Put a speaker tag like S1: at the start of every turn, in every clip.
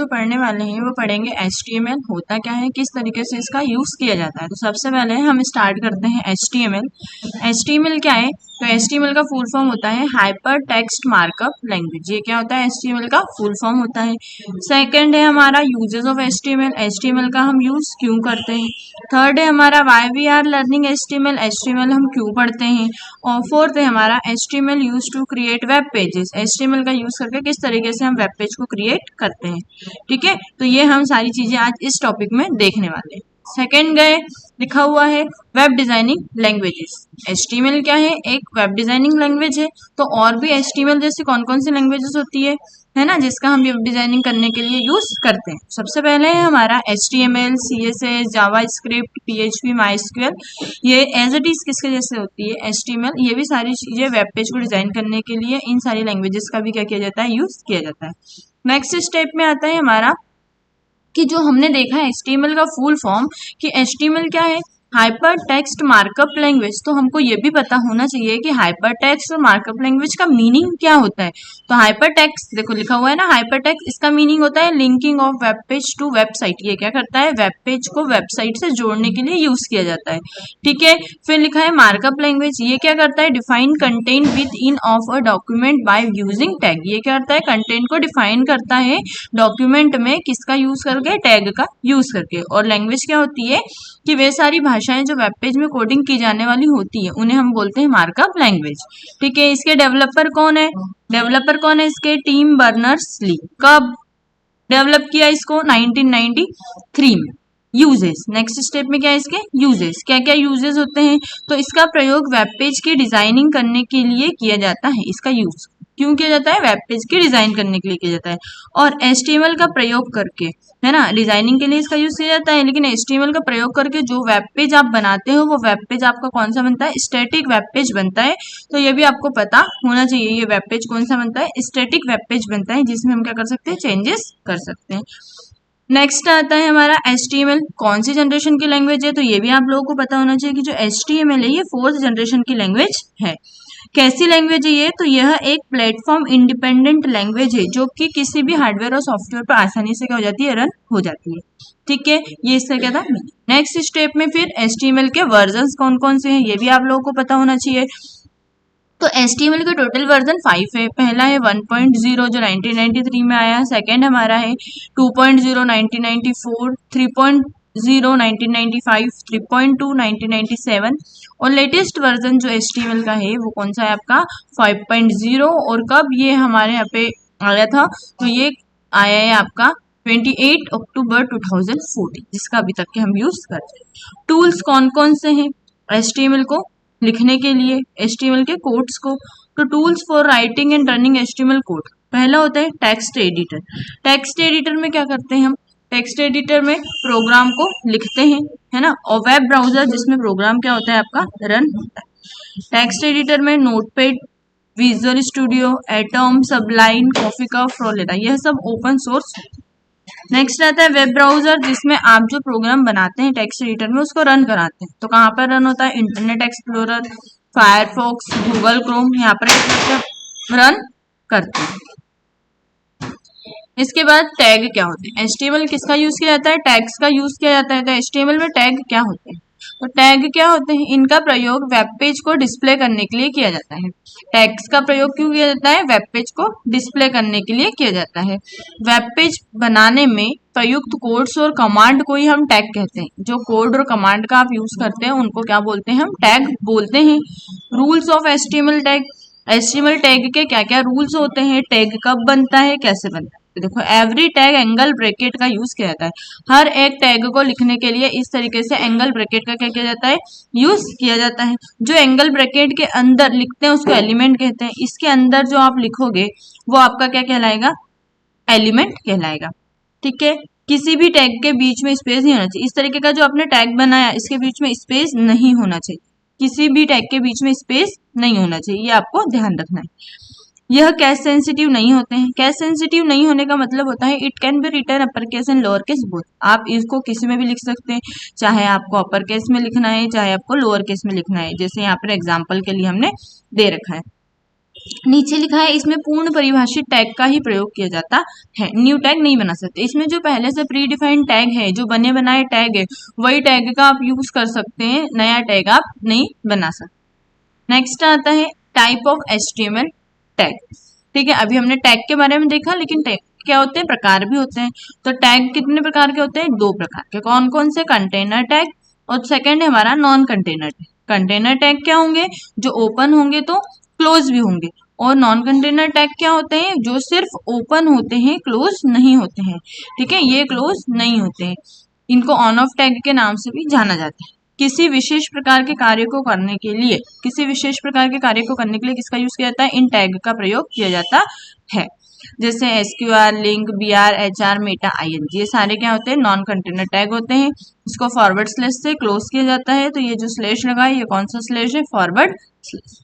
S1: जो पढ़ने वाले हैं वो पढ़ेंगे HTML होता क्या है, किस तरीके से इसका यूज किया जाता है। तो सबसे पहले हम स्टार्ट करते हैं HTML। HTML क्या है, तो HTML का फुल फॉर्म होता है हाइपर टेक्स्ट मार्कअप लैंग्वेज। ये क्या होता है, HTML का फुल फॉर्म होता है। सेकंड है हमारा यूजेस ऑफ HTML, HTML का हम यूज क्यों करते हैं। थर्ड है हमारा why we are learning HTML, HTML हम क्यों पढ़ते हैं। और फोर्थ है हमारा HTML use to create web pages, HTML का यूज करके किस तरीके से हम वेब पेज को क्रिएट करते हैं। ठीक है, तो ये हम सारी चीजें आज इस टॉपिक में देखने वाले हैं। सेकंड गए लिखा हुआ है वेब डिजाइनिंग लैंग्वेजेस। HTML क्या है, एक वेब डिजाइनिंग लैंग्वेज है। तो और भी HTML जैसी कौन कौन सी लैंग्वेजेस होती है ना, जिसका हम वेब डिजाइनिंग करने के लिए यूज करते हैं। सबसे पहले है हमारा HTML, CSS, JavaScript, PHP, MySQL। ये एज इट इज किसके जैसे होती है, HTML। ये भी सारी चीजें वेब पेज को डिजाइन करने के लिए इन सारी लैंग्वेजेस का भी क्या किया जाता है, यूज किया जाता है। नेक्स्ट स्टेप में आता है हमारा कि जो हमने देखा है HTML का फुल फॉर्म, कि HTML क्या है, हाइपर टेक्स्ट मार्कअप लैंग्वेज। तो हमको ये भी पता होना चाहिए कि हाइपर टेक्स्ट और मार्कअप लैंग्वेज का मीनिंग क्या होता है। तो हाइपर टेक्स्ट देखो लिखा हुआ है ना, हाइपर टेक्स्ट, इसका मीनिंग होता है linking of web page to website. ये क्या करता है, वेब पेज को वेबसाइट से जोड़ने के लिए यूज किया जाता है। ठीक है, फिर लिखा है मार्कअप लैंग्वेज। ये क्या करता है, define content with in of a document by using tag. ये क्या करता है, कंटेंट को डिफाइन करता है डॉक्यूमेंट में किसका यूज करके, टैग का यूज करके। और लैंग्वेज क्या होती है कि वे सारी भाषाएं जो वेब पेज में कोडिंग की जाने वाली होती है उन्हें हम बोलते हैं मार्कअप लैंग्वेज। ठीक है, इसके डेवलपर कौन है, डेवलपर कौन है इसके, टिम बर्नर्स-ली। कब डेवलप किया इसको, 1993 में। यूजेस, नेक्स्ट स्टेप में क्या है इसके यूजेस, क्या क्या यूजेस होते हैं। तो इसका प्रयोग वेब पेज की डिजाइनिंग करने के लिए किया जाता है। इसका यूज क्यों किया जाता है, वेब पेज की डिजाइन करने के लिए किया जाता है। और HTML का प्रयोग करके, है ना, डिजाइनिंग के लिए इसका यूज किया जाता है। लेकिन HTML का प्रयोग करके जो वेब पेज आप बनाते हो वो वेब पेज आपका कौन सा बनता है, स्टैटिक वेब पेज बनता है। तो ये भी आपको पता होना चाहिए, ये वेब पेज कौन सा बनता है, स्टैटिक वेब पेज बनता है, जिसमें हम क्या कर सकते हैं, चेंजेस कर सकते हैं। नेक्स्ट आता है हमारा HTML कौन सी जनरेशन की लैंग्वेज है। तो ये भी आप लोगों को पता होना चाहिए कि जो HTML है ये 4th जनरेशन की लैंग्वेज है। कैसी लैंग्वेज है ये, तो यह एक प्लेटफॉर्म इंडिपेंडेंट लैंग्वेज है जो कि किसी भी हार्डवेयर और सॉफ्टवेयर पर आसानी से क्या हो जाती है, रन हो जाती है। ठीक है, ये इसका क्या था। नेक्स्ट स्टेप में फिर HTML के वर्जन्स कौन कौन से हैं ये भी आप लोगों को पता होना चाहिए। तो HTML का टोटल वर्जन 5 है। पहला है 1.0 जो 1993 में आया, सेकेंड हमारा है 2.0 1994, 3.0 1995, 3.2 1997 और लेटेस्ट वर्जन जो HTML का है वो कौन सा है आपका 5.0। और कब ये हमारे यहाँ पे आया था, तो ये आया है आपका 28 अक्टूबर 2014, जिसका अभी तक के हम यूज करते हैं। टूल्स कौन कौन से हैं HTML को लिखने के लिए, HTML के कोड्स को। तो tools for writing and running HTML code, पहला होता है टेक्स्ट एडिटर। टेक्स्ट एडिटर में क्या करते हैं हम, टेक्स्ट एडिटर में प्रोग्राम को लिखते हैं, है ना। और वेब ब्राउजर जिसमें प्रोग्राम क्या होता है आपका, रन होता है। टेक्स्ट एडिटर में Notepad, Visual Studio, Atom, Sublime, CoffeeCup, रोलेटा, यह सब ओपन सोर्स। नेक्स्ट आता है वेब ब्राउजर, जिसमें आप जो प्रोग्राम बनाते हैं टेक्स्ट एडिटर में उसको रन कराते हैं। तो कहाँ पर रन होता है, internet explorer, Firefox, Google Chrome, यहाँ पर रन करते हैं। इसके बाद टैग क्या होते हैं, HTML किसका यूज किया जाता है, टैग्स का यूज किया जाता है। तो HTML में टैग क्या होते हैं, तो टैग क्या होते हैं, इनका प्रयोग वेब पेज को डिस्प्ले करने के लिए किया जाता है। टैग्स का प्रयोग क्यों किया जाता है, वेब पेज को डिस्प्ले करने के लिए किया जाता है। वेब पेज बनाने में प्रयुक्त कोड्स और कमांड को ही हम टैग कहते हैं। जो कोड और कमांड का आप यूज करते हैं उनको क्या बोलते हैं, हम टैग बोलते हैं। Rules of HTML tag, HTML tag के क्या क्या रूल्स होते हैं, टैग कब बनता है, कैसे बनता है। तो देखो एवरी टैग एंगल ब्रैकेट का यूज किया जाता है। हर एक टैग को लिखने के लिए इस तरीके से एंगल ब्रैकेट का क्या किया जाता है, यूज किया जाता है। जो एंगल ब्रैकेट के अंदर लिखते हैं उसको एलिमेंट कहते हैं। इसके अंदर जो आप लिखोगे वो आपका क्या कहलाएगा, एलिमेंट कहलाएगा। ठीक है, किसी भी टैग के बीच में स्पेस नहीं होना चाहिए। इस तरीके का जो आपने टैग बनाया इसके बीच में स्पेस नहीं होना चाहिए, किसी भी टैग के बीच में स्पेस नहीं होना चाहिए, ये आपको ध्यान रखना है। यह कैश सेंसिटिव नहीं होते हैं। कैश सेंसिटिव नहीं होने का मतलब होता है it can be written upper case and lower case both. आप इसको किसी में भी लिख सकते हैं, चाहे आपको अपर केस में लिखना है चाहे आपको लोअर केस में लिखना है, जैसे यहाँ पर एग्जाम्पल के लिए हमने दे रखा है। नीचे लिखा है इसमें पूर्ण परिभाषित टैग का ही प्रयोग किया जाता है, न्यू टैग नहीं बना सकते। इसमें जो पहले से प्री डिफाइंड टैग है, जो बने बनाए टैग है, वही टैग का आप यूज कर सकते हैं, नया टैग आप नहीं बना सकते। नेक्स्ट आता है टाइप ऑफ HTML टैग। ठीक है, अभी हमने टैग के बारे में देखा, लेकिन टैग क्या होते हैं, प्रकार भी होते हैं। तो टैग कितने प्रकार के होते हैं, 2 प्रकार के। कौन कौन से, कंटेनर टैग और सेकंड है हमारा non container tag. Container tag क्या होंगे, जो ओपन होंगे तो क्लोज भी होंगे, और नॉन कंटेनर टैग क्या होते हैं, जो सिर्फ ओपन होते हैं, क्लोज नहीं होते हैं। ठीक है, ये क्लोज नहीं होते हैं। इनको ऑन ऑफ टैग के नाम से भी जाना जाता है। किसी विशेष प्रकार के कार्य को करने के लिए, किसी विशेष प्रकार के कार्य को करने के लिए किसका यूज किया जाता है, इन टैग का प्रयोग किया जाता है। जैसे SQR, link, BR, HR, Meta, ING, ये सारे क्या होते हैं, नॉन कंटेनर टैग होते हैं। इसको फॉरवर्ड स्लैश से क्लोज किया जाता है। तो ये जो स्लैश लगा है, ये कौन सा स्लैश है, फॉरवर्ड स्लैश।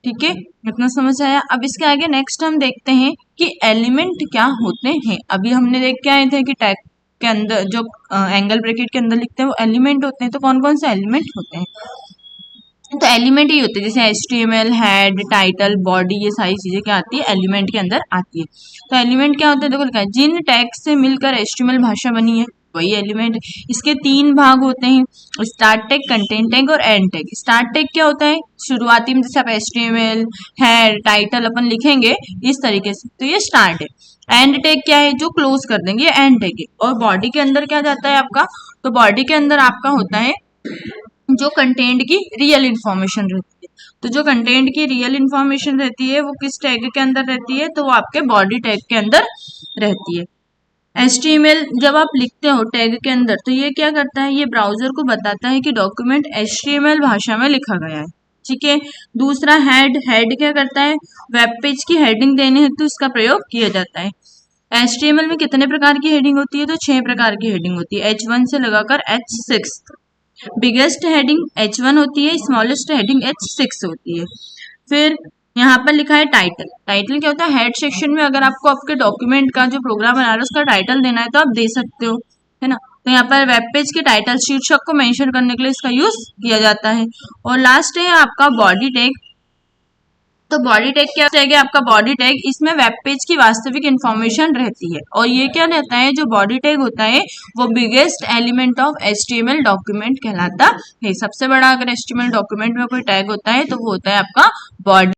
S1: ठीक है, इतना समझ आया। अब इसके आगे नेक्स्ट हम देखते हैं कि एलिमेंट क्या होते हैं। अभी हमने देख के आए थे कि टैग के अंदर जो एंगल ब्रैकेट के अंदर लिखते हैं वो एलिमेंट होते हैं। तो कौन कौन से एलिमेंट होते हैं, तो एलिमेंट ही होते हैं, जैसे HTML, हेड, टाइटल, बॉडी, ये सारी चीजें क्या आती है, एलिमेंट के अंदर आती है। तो एलिमेंट क्या होते हैं, देखो लिखा है, जिन टैग से मिलकर HTML भाषा बनी है वही एलिमेंट है। इसके 3 भाग होते हैं, स्टार्ट टैग, कंटेंट टैग और एंड टैग। स्टार्ट टैग क्या होता है, शुरुआती में जैसे आप HTML, हेड, टाइटल अपन लिखेंगे इस तरीके से, तो ये स्टार्ट है। एंड टैग क्या है, जो क्लोज कर देंगे, ये एंड टैग है। और बॉडी के अंदर क्या जाता है आपका, तो बॉडी के अंदर आपका होता है जो कंटेंट की रियल इन्फॉर्मेशन रहती है। तो जो कंटेंट की रियल इन्फॉर्मेशन रहती है वो किस टैग के अंदर रहती है, तो वो आपके बॉडी टैग के अंदर रहती है। HTML जब आप लिखते हो टैग के अंदर, तो ये क्या करता है, ये ब्राउजर को बताता है कि डॉक्यूमेंट HTML भाषा में लिखा गया है। ठीक है, दूसरा हेड, हेड क्या करता है, वेब पेज की हेडिंग देने हेतु इसका प्रयोग किया जाता है। HTML में कितने प्रकार की हेडिंग होती है, तो 6 प्रकार की हेडिंग होती है, H1 से लगाकर H6। बिगेस्ट हेडिंग H1 होती है, स्मॉलेस्ट हेडिंग H6 होती है। फिर यहाँ पर लिखा है टाइटल। टाइटल क्या होता है, हेड सेक्शन में अगर आपको आपके डॉक्यूमेंट का जो प्रोग्राम बना रहा है उसका टाइटल देना है तो आप दे सकते हो, है ना। तो यहाँ पर वेब पेज के टाइटल शीर्षक को मेंशन करने के लिए इसका यूज किया जाता है। और लास्ट है आपका बॉडी टैग। तो बॉडी टैग क्या टैग है आपका, बॉडी टैग, इसमें वेब पेज की वास्तविक इंफॉर्मेशन रहती है। और ये क्या रहता है, जो बॉडी टैग होता है वो biggest element of HTML document कहलाता है। सबसे बड़ा अगर HTML डॉक्यूमेंट में कोई टैग होता है तो वो होता है आपका बॉडी